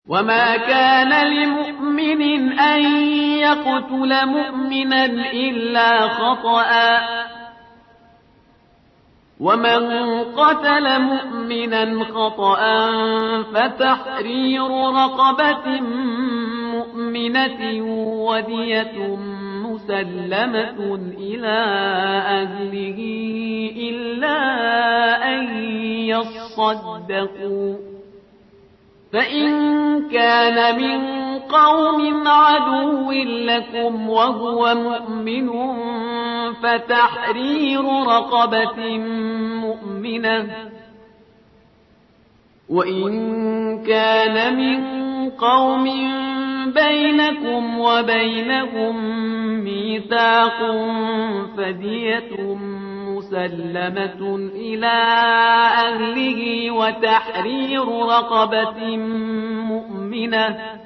وما كان لمؤمن أن يقتل مؤمنا إلا خطأ ومن قتل مؤمنا خطأ فتحرير رقبة مؤمنة ودية مسلمة إلى أهله إلا أن يصدقوا فإن كان من قوم عدو لكم وهو مؤمن فتحرير رقبة مؤمنة وإن كان من قوم بينكم وبينهم ميثاق فدية مسلمة إلى أهله وتحرير رقبة مؤمنة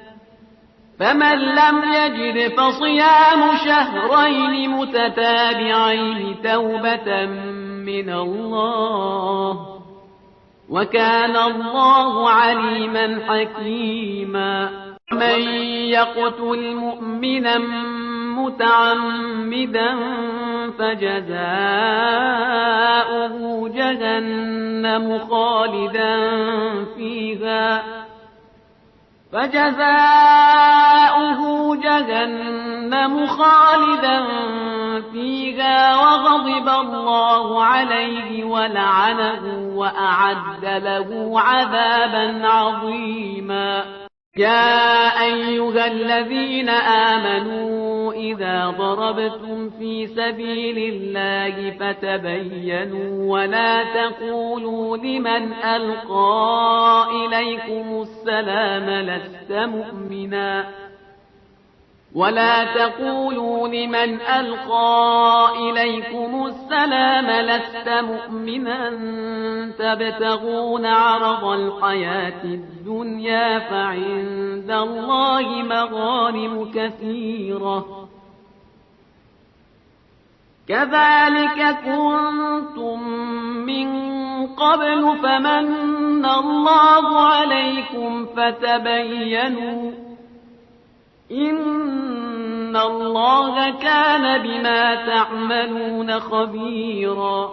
فمن لم يجد فصيام شهرين متتابعين توبة من الله وكان الله عليما حكيما من يقتل مؤمنا متعمدا فجزاؤه جهنم خالدا فيها وغضب الله عليه ولعنه وأعد له عذابا عظيما يا أيها الذين آمنوا إذا ضربتم في سبيل الله فتبينوا ولا تقولوا لمن ألقى إليكم السلام لست مؤمنا تبتغون عرض الحياة الدنيا فعند الله مغانم كثيرة كذلك كنتم من قبل فمن الله عليكم فتبينوا إن الله كان بما تعملون خبيرا